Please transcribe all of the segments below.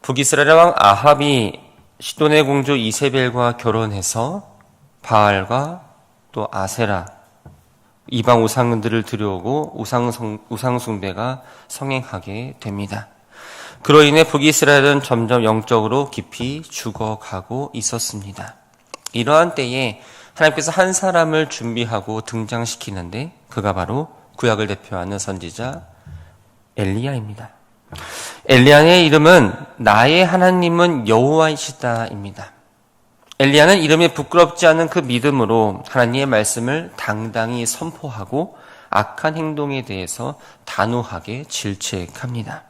북이스라엘 왕 아합이 시돈의 공주 이세벨과 결혼해서 바알과 또 아세라 이방 우상들을 들여오고 우상숭배가 성행하게 됩니다. 그로 인해 북이스라엘은 점점 영적으로 깊이 죽어가고 있었습니다. 이러한 때에 하나님께서 한 사람을 준비하고 등장시키는데 그가 바로 구약을 대표하는 선지자 엘리야입니다. 엘리야의 이름은 나의 하나님은 여호와이시다입니다. 엘리야는 이름이 부끄럽지 않은 그 믿음으로 하나님의 말씀을 당당히 선포하고 악한 행동에 대해서 단호하게 질책합니다.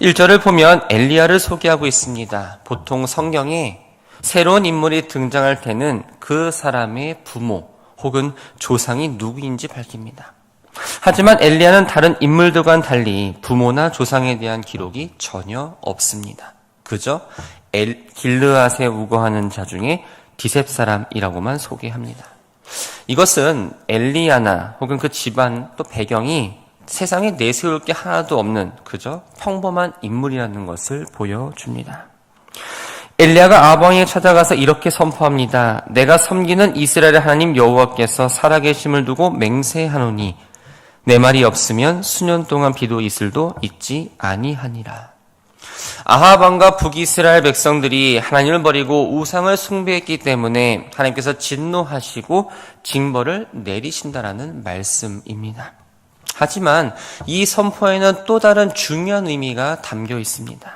1절을 보면 엘리야를 소개하고 있습니다. 보통 성경에 새로운 인물이 등장할 때는 그 사람의 부모 혹은 조상이 누구인지 밝힙니다. 하지만 엘리야는 다른 인물들과는 달리 부모나 조상에 대한 기록이 전혀 없습니다. 그저 길르앗에 우거하는 자 중에 디셉 사람이라고만 소개합니다. 이것은 엘리야나 혹은 그 집안 또 배경이 세상에 내세울 게 하나도 없는 그저 평범한 인물이라는 것을 보여줍니다. 엘리야가 아방에 찾아가서 이렇게 선포합니다. 내가 섬기는 이스라엘의 하나님 여호와께서 살아계심을 두고 맹세하노니 내 말이 없으면 수년 동안 비도 이슬도 있지 아니하니라. 아합 왕과 북이스라엘 백성들이 하나님을 버리고 우상을 숭배했기 때문에 하나님께서 진노하시고 징벌을 내리신다라는 말씀입니다. 하지만 이 선포에는 또 다른 중요한 의미가 담겨 있습니다.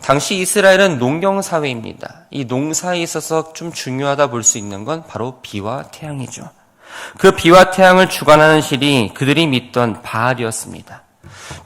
당시 이스라엘은 농경사회입니다. 이 농사에 있어서 좀 중요하다 볼 수 있는 건 바로 비와 태양이죠. 그 비와 태양을 주관하는 신이 그들이 믿던 바알이었습니다.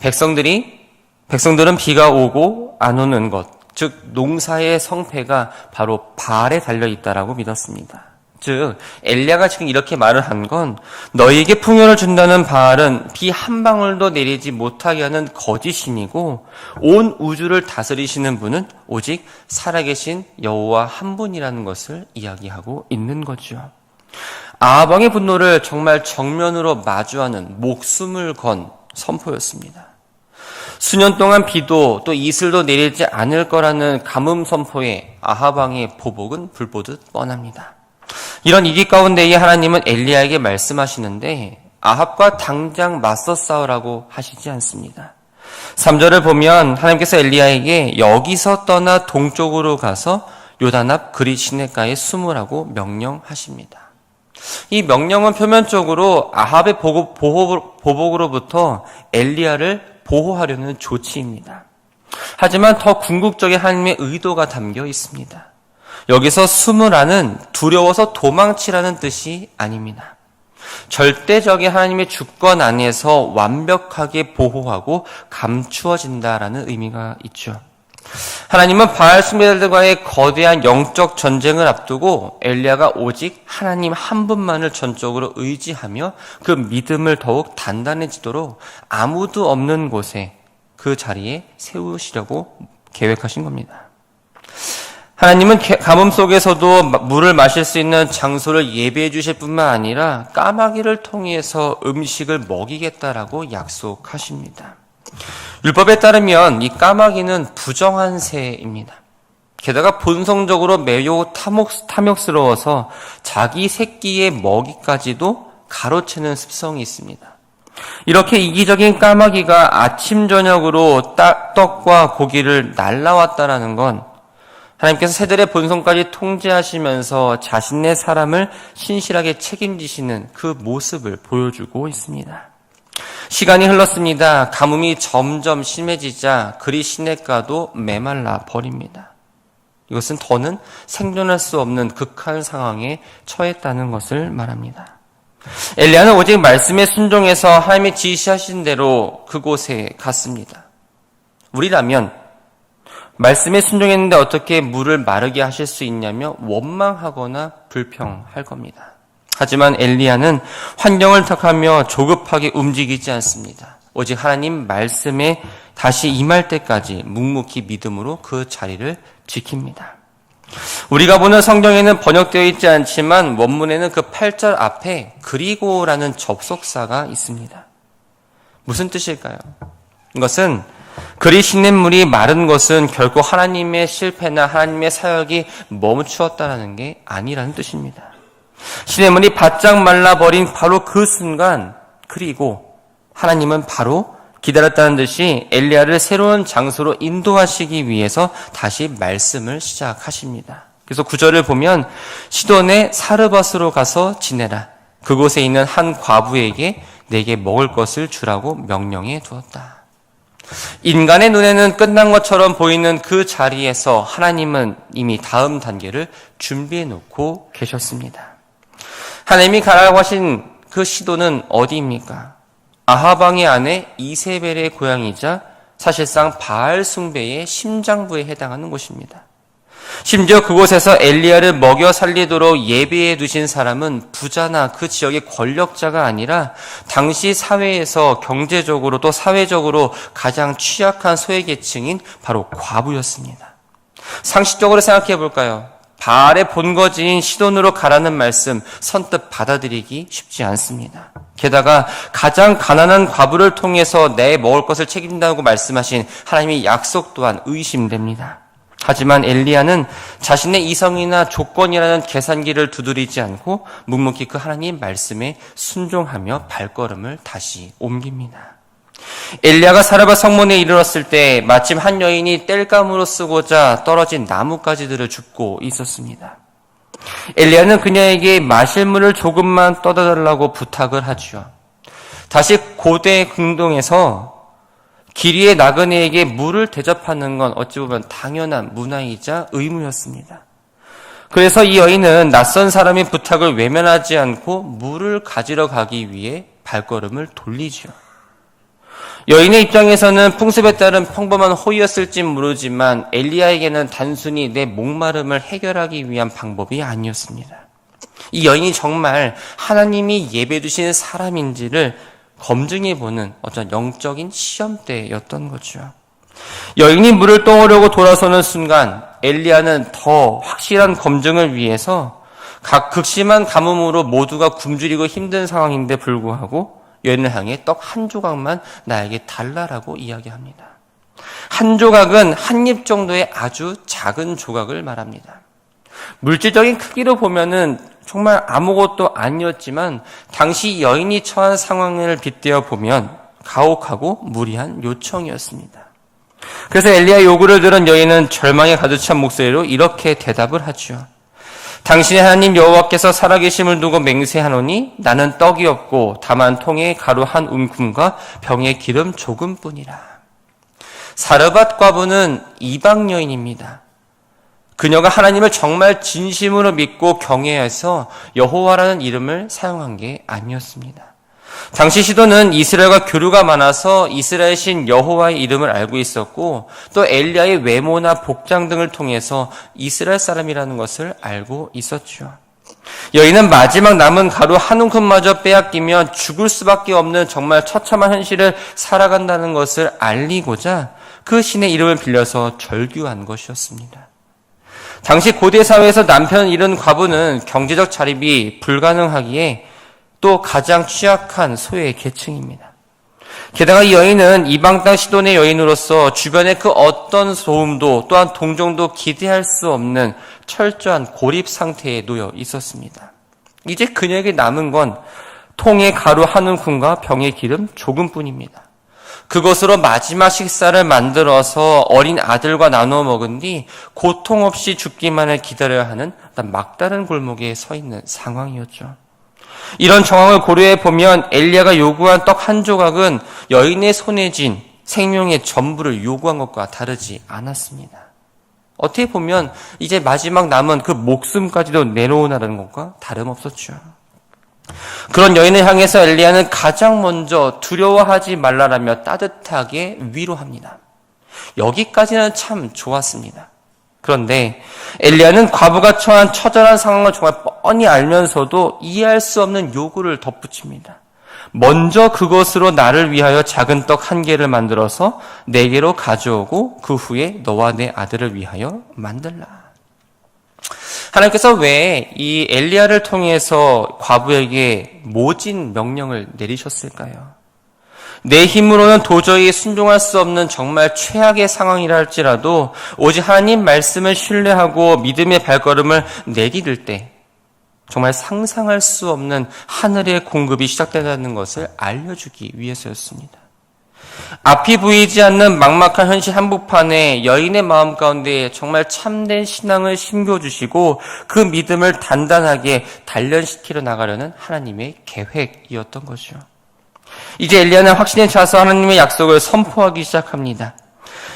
백성들은 비가 오고 안 오는 것, 즉 농사의 성패가 바로 바알에 달려있다라고 믿었습니다. 즉 엘리야가 지금 이렇게 말을 한 건 너희에게 풍요를 준다는 바알은 비 한 방울도 내리지 못하게 하는 거짓신이고 온 우주를 다스리시는 분은 오직 살아계신 여호와 한 분이라는 것을 이야기하고 있는 거죠. 아합 왕의 분노를 정말 정면으로 마주하는 목숨을 건 선포였습니다. 수년 동안 비도 또 이슬도 내리지 않을 거라는 가뭄 선포에 아합 왕의 보복은 불보듯 뻔합니다. 이런 위기 가운데에 하나님은 엘리야에게 말씀하시는데 아합과 당장 맞서 싸우라고 하시지 않습니다. 3절을 보면 하나님께서 엘리야에게 여기서 떠나 동쪽으로 가서 요단 앞 그릿 시냇가에 숨으라고 명령하십니다. 이 명령은 표면적으로 아합의 보복으로부터 엘리야를 보호하려는 조치입니다. 하지만 더 궁극적인 하나님의 의도가 담겨 있습니다. 여기서 숨으라는 두려워서 도망치라는 뜻이 아닙니다. 절대적인 하나님의 주권 안에서 완벽하게 보호하고 감추어진다라는 의미가 있죠. 하나님은 바알 숭배자들과의 거대한 영적 전쟁을 앞두고 엘리야가 오직 하나님 한 분만을 전적으로 의지하며 그 믿음을 더욱 단단해지도록 아무도 없는 곳에 그 자리에 세우시려고 계획하신 겁니다. 하나님은 가뭄 속에서도 물을 마실 수 있는 장소를 예비해 주실 뿐만 아니라 까마귀를 통해서 음식을 먹이겠다라고 약속하십니다. 율법에 따르면 이 까마귀는 부정한 새입니다. 게다가 본성적으로 매우 탐욕스러워서 자기 새끼의 먹이까지도 가로채는 습성이 있습니다. 이렇게 이기적인 까마귀가 아침 저녁으로 떡과 고기를 날라왔다라는 건 하나님께서 새들의 본성까지 통제하시면서 자신의 사람을 신실하게 책임지시는 그 모습을 보여주고 있습니다. 시간이 흘렀습니다. 가뭄이 점점 심해지자 그릿 시냇가도 메말라 버립니다. 이것은 더는 생존할 수 없는 극한 상황에 처했다는 것을 말합니다. 엘리야는 오직 말씀에 순종해서 하나님이 지시하신 대로 그곳에 갔습니다. 우리라면 말씀에 순종했는데 어떻게 물을 마르게 하실 수 있냐며 원망하거나 불평할 겁니다. 하지만 엘리야는 환경을 탓하며 조급하게 움직이지 않습니다. 오직 하나님 말씀에 다시 임할 때까지 묵묵히 믿음으로 그 자리를 지킵니다. 우리가 보는 성경에는 번역되어 있지 않지만 원문에는 그 8절 앞에 그리고라는 접속사가 있습니다. 무슨 뜻일까요? 이것은 그리 시냇물이 마른 것은 결코 하나님의 실패나 하나님의 사역이 멈추었다는 게 아니라는 뜻입니다. 시냇물이 바짝 말라버린 바로 그 순간, 그리고 하나님은 바로 기다렸다는 듯이 엘리야를 새로운 장소로 인도하시기 위해서 다시 말씀을 시작하십니다. 그래서 9절을 보면 시돈의 사르밧으로 가서 지내라. 그곳에 있는 한 과부에게 내게 먹을 것을 주라고 명령해 두었다. 인간의 눈에는 끝난 것처럼 보이는 그 자리에서 하나님은 이미 다음 단계를 준비해 놓고 계셨습니다. 하나님이 가라고 하신 그 시돈은 어디입니까? 아합 왕의 아내 이세벨의 고향이자 사실상 바알 숭배의 심장부에 해당하는 곳입니다. 심지어 그곳에서 엘리야를 먹여 살리도록 예비해 두신 사람은 부자나 그 지역의 권력자가 아니라 당시 사회에서 경제적으로 또 사회적으로 가장 취약한 소외계층인 바로 과부였습니다. 상식적으로 생각해 볼까요? 바알의 본거지인 시돈으로 가라는 말씀 선뜻 받아들이기 쉽지 않습니다. 게다가 가장 가난한 과부를 통해서 내 먹을 것을 책임진다고 말씀하신 하나님의 약속 또한 의심됩니다. 하지만 엘리야는 자신의 이성이나 조건이라는 계산기를 두드리지 않고 묵묵히 그 하나님 말씀에 순종하며 발걸음을 다시 옮깁니다. 엘리야가 사르밧 성문에 이르렀을 때 마침 한 여인이 땔감으로 쓰고자 떨어진 나뭇가지들을 줍고 있었습니다. 엘리야는 그녀에게 마실 물을 조금만 떠다 달라고 부탁을 하죠. 다시 고대 궁동에서 길 위의 나그네에게 물을 대접하는 건 어찌 보면 당연한 문화이자 의무였습니다. 그래서 이 여인은 낯선 사람의 부탁을 외면하지 않고 물을 가지러 가기 위해 발걸음을 돌리죠. 여인의 입장에서는 풍습에 따른 평범한 호의였을진 모르지만 엘리야에게는 단순히 내 목마름을 해결하기 위한 방법이 아니었습니다. 이 여인이 정말 하나님이 예배 두신 사람인지를 검증해보는 어떤 영적인 시험대였던 거죠. 여인이 물을 떠오려고 돌아서는 순간 엘리야는 더 확실한 검증을 위해서 각 극심한 가뭄으로 모두가 굶주리고 힘든 상황인데 불구하고 여인을 향해 떡 한 조각만 나에게 달라라고 이야기합니다. 한 조각은 한 입 정도의 아주 작은 조각을 말합니다. 물질적인 크기로 보면은 정말 아무것도 아니었지만 당시 여인이 처한 상황을 빗대어 보면 가혹하고 무리한 요청이었습니다. 그래서 엘리야의 요구를 들은 여인은 절망에 가득 찬 목소리로 이렇게 대답을 하죠. 당신의 하나님 여호와께서 살아계심을 두고 맹세하노니 나는 떡이 없고 다만 통에 가루 한 움큼과 병에 기름 조금뿐이라. 사르밧 과부는 이방 여인입니다. 그녀가 하나님을 정말 진심으로 믿고 경외해서 여호와라는 이름을 사용한 게 아니었습니다. 당시 시돈은 이스라엘과 교류가 많아서 이스라엘 신 여호와의 이름을 알고 있었고 또 엘리야의 외모나 복장 등을 통해서 이스라엘 사람이라는 것을 알고 있었죠. 여인은 마지막 남은 가루 한 움큼마저 빼앗기면 죽을 수밖에 없는 정말 처참한 현실을 살아간다는 것을 알리고자 그 신의 이름을 빌려서 절규한 것이었습니다. 당시 고대 사회에서 남편을 잃은 과부는 경제적 자립이 불가능하기에 또 가장 취약한 소외 계층입니다. 게다가 이 여인은 이방 땅 시돈의 여인으로서 주변의 그 어떤 도움도 또한 동정도 기대할 수 없는 철저한 고립 상태에 놓여 있었습니다. 이제 그녀에게 남은 건 통에 가루 한 움큼과 병에 기름 조금뿐입니다. 그것으로 마지막 식사를 만들어서 어린 아들과 나누어 먹은 뒤 고통 없이 죽기만을 기다려야 하는 막다른 골목에 서 있는 상황이었죠. 이런 정황을 고려해 보면 엘리야가 요구한 떡 한 조각은 여인의 손에 쥔 생명의 전부를 요구한 것과 다르지 않았습니다. 어떻게 보면 이제 마지막 남은 그 목숨까지도 내놓으라는 것과 다름없었죠. 그런 여인을 향해서 엘리야는 가장 먼저 두려워하지 말라라며 따뜻하게 위로합니다. 여기까지는 참 좋았습니다. 그런데 엘리야는 과부가 처한 처절한 상황을 정말 뻔히 알면서도 이해할 수 없는 요구를 덧붙입니다. 먼저 그것으로 나를 위하여 작은 떡 한 개를 만들어서 내게로 가져오고 그 후에 너와 내 아들을 위하여 만들라. 하나님께서 왜 이 엘리야를 통해서 과부에게 모진 명령을 내리셨을까요? 내 힘으로는 도저히 순종할 수 없는 정말 최악의 상황이라 할지라도 오직 하나님 말씀을 신뢰하고 믿음의 발걸음을 내디딜 때 정말 상상할 수 없는 하늘의 공급이 시작된다는 것을 알려주기 위해서였습니다. 앞이 보이지 않는 막막한 현실 한복판에 여인의 마음 가운데 정말 참된 신앙을 심겨주시고 그 믿음을 단단하게 단련시키려 나가려는 하나님의 계획이었던 거죠. 이제 엘리야는 확신에 차서 하나님의 약속을 선포하기 시작합니다.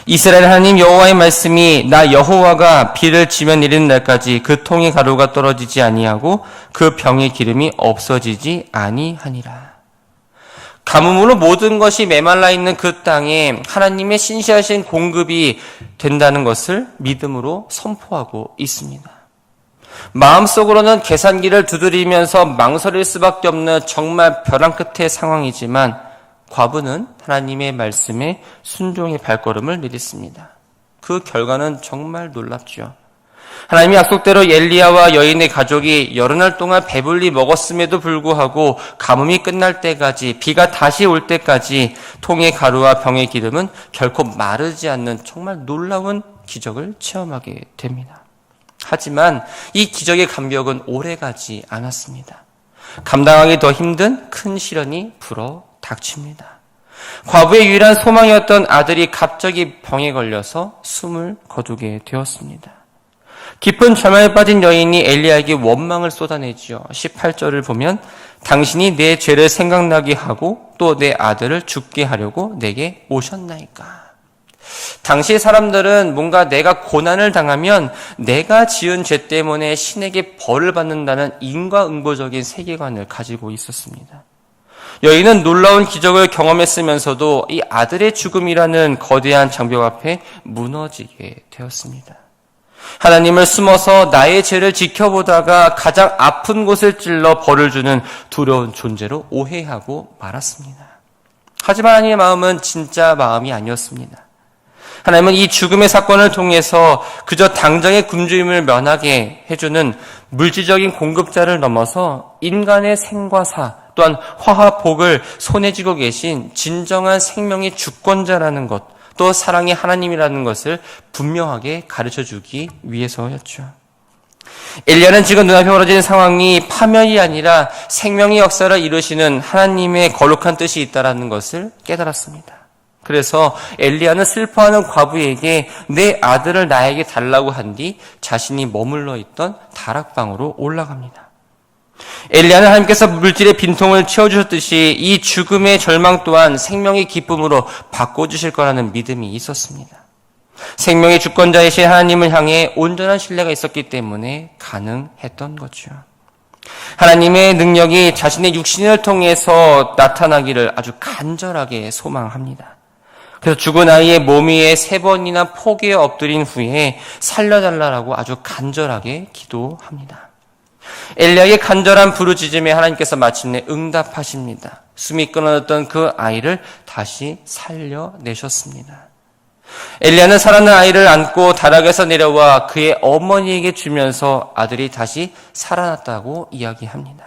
이스라엘 하나님 여호와의 말씀이 나 여호와가 비를 지면 내리는 날까지 그 통의 가루가 떨어지지 아니하고 그 병의 기름이 없어지지 아니하니라. 가뭄으로 모든 것이 메말라 있는 그 땅에 하나님의 신실하신 공급이 된다는 것을 믿음으로 선포하고 있습니다. 마음속으로는 계산기를 두드리면서 망설일 수밖에 없는 정말 벼랑 끝의 상황이지만 과부는 하나님의 말씀에 순종의 발걸음을 내딛습니다. 그 결과는 정말 놀랍죠. 하나님의 약속대로 엘리야와 여인의 가족이 여러 날 동안 배불리 먹었음에도 불구하고 가뭄이 끝날 때까지, 비가 다시 올 때까지 통의 가루와 병의 기름은 결코 마르지 않는 정말 놀라운 기적을 체험하게 됩니다. 하지만 이 기적의 감격은 오래가지 않았습니다. 감당하기 더 힘든 큰 시련이 불어 닥칩니다. 과부의 유일한 소망이었던 아들이 갑자기 병에 걸려서 숨을 거두게 되었습니다. 깊은 절망에 빠진 여인이 엘리야에게 원망을 쏟아내지요. 18절을 보면 당신이 내 죄를 생각나게 하고 또 내 아들을 죽게 하려고 내게 오셨나이까. 당시 사람들은 뭔가 내가 고난을 당하면 내가 지은 죄 때문에 신에게 벌을 받는다는 인과응보적인 세계관을 가지고 있었습니다. 여인은 놀라운 기적을 경험했으면서도 이 아들의 죽음이라는 거대한 장벽 앞에 무너지게 되었습니다. 하나님을 숨어서 나의 죄를 지켜보다가 가장 아픈 곳을 찔러 벌을 주는 두려운 존재로 오해하고 말았습니다. 하지만 하나님의 마음은 진짜 마음이 아니었습니다. 하나님은 이 죽음의 사건을 통해서 그저 당장의 굶주림을 면하게 해주는 물질적인 공급자를 넘어서 인간의 생과 사 또한 화와 복을 손에 쥐고 계신 진정한 생명의 주권자라는 것, 또 사랑의 하나님이라는 것을 분명하게 가르쳐주기 위해서였죠. 엘리야는 지금 눈앞에 벌어지는 상황이 파멸이 아니라 생명의 역사를 이루시는 하나님의 거룩한 뜻이 있다는 것을 깨달았습니다. 그래서 엘리야는 슬퍼하는 과부에게 내 아들을 나에게 달라고 한 뒤 자신이 머물러 있던 다락방으로 올라갑니다. 엘리야는 하나님께서 물질의 빈통을 채워주셨듯이 이 죽음의 절망 또한 생명의 기쁨으로 바꿔주실 거라는 믿음이 있었습니다. 생명의 주권자이신 하나님을 향해 온전한 신뢰가 있었기 때문에 가능했던 거죠. 하나님의 능력이 자신의 육신을 통해서 나타나기를 아주 간절하게 소망합니다. 그래서 죽은 아이의 몸 위에 3번이나 포개에 엎드린 후에 살려달라고 아주 간절하게 기도합니다. 엘리야의 간절한 부르짖음에 하나님께서 마침내 응답하십니다. 숨이 끊어졌던 그 아이를 다시 살려내셨습니다. 엘리야는 살아난 아이를 안고 다락에서 내려와 그의 어머니에게 주면서 아들이 다시 살아났다고 이야기합니다.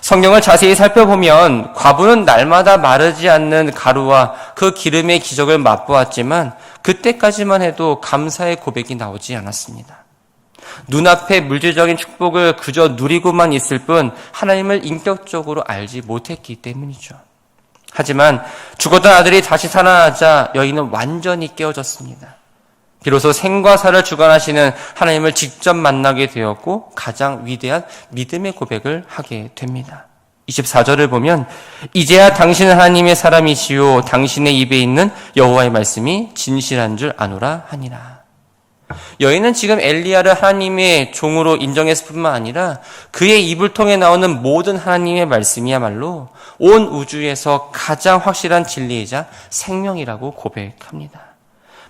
성경을 자세히 살펴보면 과부는 날마다 마르지 않는 가루와 그 기름의 기적을 맛보았지만 그때까지만 해도 감사의 고백이 나오지 않았습니다. 눈앞의 물질적인 축복을 그저 누리고만 있을 뿐 하나님을 인격적으로 알지 못했기 때문이죠. 하지만 죽었던 아들이 다시 살아나자 여인은 완전히 깨어졌습니다. 비로소 생과 사를 주관하시는 하나님을 직접 만나게 되었고 가장 위대한 믿음의 고백을 하게 됩니다. 24절을 보면 이제야 당신은 하나님의 사람이시요 당신의 입에 있는 여호와의 말씀이 진실한 줄 아노라 하니라. 여인은 지금 엘리야를 하나님의 종으로 인정했을 뿐만 아니라 그의 입을 통해 나오는 모든 하나님의 말씀이야말로 온 우주에서 가장 확실한 진리이자 생명이라고 고백합니다.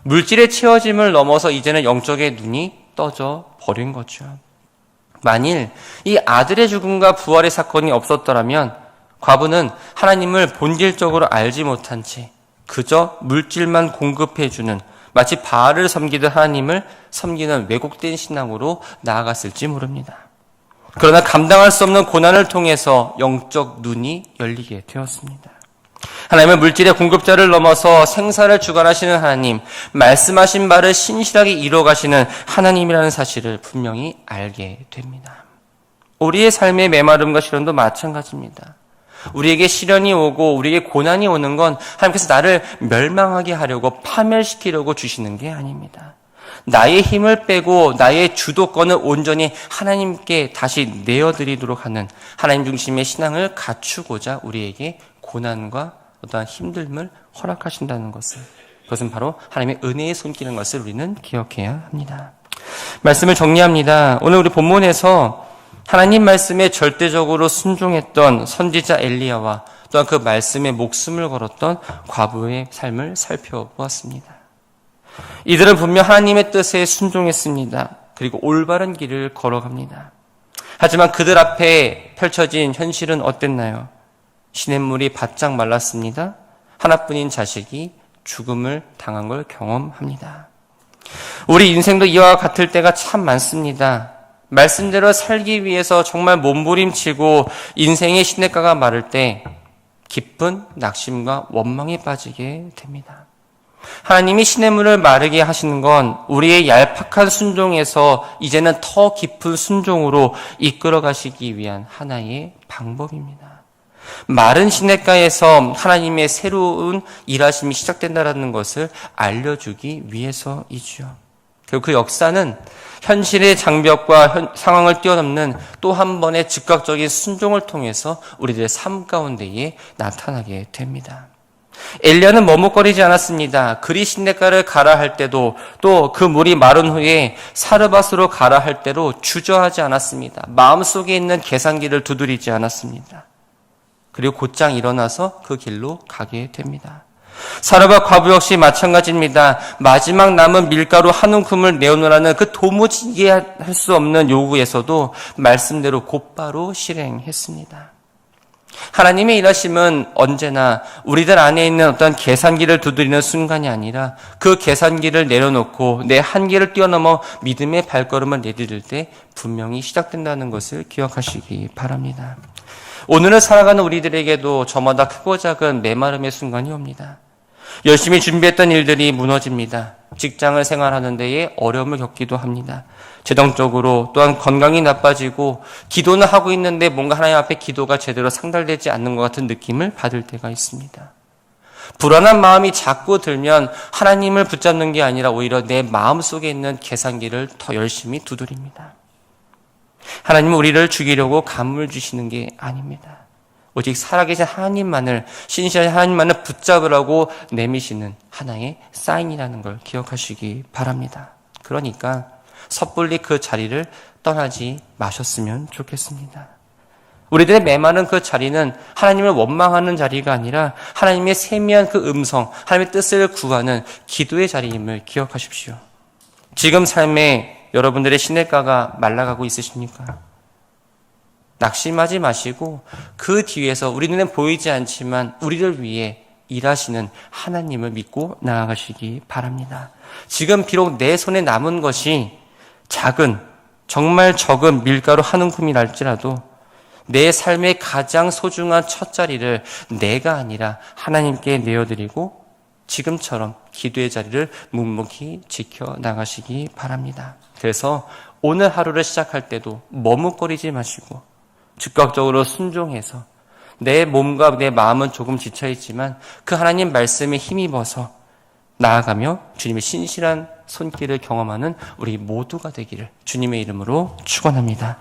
물질의 채워짐을 넘어서 이제는 영적의 눈이 떠져 버린 거죠. 만일 이 아들의 죽음과 부활의 사건이 없었더라면 과부는 하나님을 본질적으로 알지 못한 채 그저 물질만 공급해주는 마치 바알을 섬기듯 하나님을 섬기는 왜곡된 신앙으로 나아갔을지 모릅니다. 그러나 감당할 수 없는 고난을 통해서 영적 눈이 열리게 되었습니다. 하나님은 물질의 공급자를 넘어서 생사를 주관하시는 하나님, 말씀하신 말을 신실하게 이루어가시는 하나님이라는 사실을 분명히 알게 됩니다. 우리의 삶의 메마름과 시련도 마찬가지입니다. 우리에게 시련이 오고 우리에게 고난이 오는 건 하나님께서 나를 멸망하게 하려고 파멸시키려고 주시는 게 아닙니다. 나의 힘을 빼고 나의 주도권을 온전히 하나님께 다시 내어드리도록 하는 하나님 중심의 신앙을 갖추고자 우리에게 고난과 어떠한 힘듦을 허락하신다는 것을, 그것은 바로 하나님의 은혜의 손길인 것을 우리는 기억해야 합니다. 말씀을 정리합니다. 오늘 우리 본문에서 하나님 말씀에 절대적으로 순종했던 선지자 엘리야와 또한 그 말씀에 목숨을 걸었던 과부의 삶을 살펴보았습니다. 이들은 분명 하나님의 뜻에 순종했습니다. 그리고 올바른 길을 걸어갑니다. 하지만 그들 앞에 펼쳐진 현실은 어땠나요? 시냇물이 바짝 말랐습니다. 하나뿐인 자식이 죽음을 당한 걸 경험합니다. 우리 인생도 이와 같을 때가 참 많습니다. 말씀대로 살기 위해서 정말 몸부림치고 인생의 시냇가가 마를 때 깊은 낙심과 원망에 빠지게 됩니다. 하나님이 시냇물을 마르게 하시는 건 우리의 얄팍한 순종에서 이제는 더 깊은 순종으로 이끌어 가시기 위한 하나의 방법입니다. 마른 시냇가에서 하나님의 새로운 일하심이 시작된다는 것을 알려주기 위해서이죠. 그리고 그 역사는 현실의 장벽과 상황을 뛰어넘는 또 한 번의 즉각적인 순종을 통해서 우리들의 삶 가운데에 나타나게 됩니다. 엘리야는 머뭇거리지 않았습니다. 그리 시냇가를 가라 할 때도 또 그 물이 마른 후에 사르밧으로 가라 할 때도 주저하지 않았습니다. 마음속에 있는 계산기를 두드리지 않았습니다. 그리고 곧장 일어나서 그 길로 가게 됩니다. 사르밧 과부 역시 마찬가지입니다. 마지막 남은 밀가루 한 움큼을 내어놓으라는 그 도무지 이해할 수 없는 요구에서도 말씀대로 곧바로 실행했습니다. 하나님의 일하심은 언제나 우리들 안에 있는 어떤 계산기를 두드리는 순간이 아니라 그 계산기를 내려놓고 내 한계를 뛰어넘어 믿음의 발걸음을 내디딜 때 분명히 시작된다는 것을 기억하시기 바랍니다. 오늘을 살아가는 우리들에게도 저마다 크고 작은 메마름의 순간이 옵니다. 열심히 준비했던 일들이 무너집니다. 직장을 생활하는 데에 어려움을 겪기도 합니다. 재정적으로 또한 건강이 나빠지고 기도는 하고 있는데 뭔가 하나님 앞에 기도가 제대로 상달되지 않는 것 같은 느낌을 받을 때가 있습니다. 불안한 마음이 자꾸 들면 하나님을 붙잡는 게 아니라 오히려 내 마음속에 있는 계산기를 더 열심히 두드립니다. 하나님은 우리를 죽이려고 감을 주시는 게 아닙니다. 오직 살아계신 하나님만을, 신실하신 하나님만을 붙잡으라고 내미시는 하나의 사인이라는 걸 기억하시기 바랍니다. 그러니까 섣불리 그 자리를 떠나지 마셨으면 좋겠습니다. 우리들의 메마른 그 자리는 하나님을 원망하는 자리가 아니라 하나님의 세미한 그 음성, 하나님의 뜻을 구하는 기도의 자리임을 기억하십시오. 지금 삶에 여러분들의 시냇가가 말라가고 있으십니까? 낙심하지 마시고 그 뒤에서 우리 눈에 보이지 않지만 우리를 위해 일하시는 하나님을 믿고 나아가시기 바랍니다. 지금 비록 내 손에 남은 것이 작은, 정말 적은 밀가루 한 움큼이랄지라도 내 삶의 가장 소중한 첫 자리를 내가 아니라 하나님께 내어드리고 지금처럼 기도의 자리를 묵묵히 지켜나가시기 바랍니다. 그래서 오늘 하루를 시작할 때도 머뭇거리지 마시고 즉각적으로 순종해서 내 몸과 내 마음은 조금 지쳐있지만 그 하나님 말씀에 힘입어서 나아가며 주님의 신실한 손길을 경험하는 우리 모두가 되기를 주님의 이름으로 축원합니다.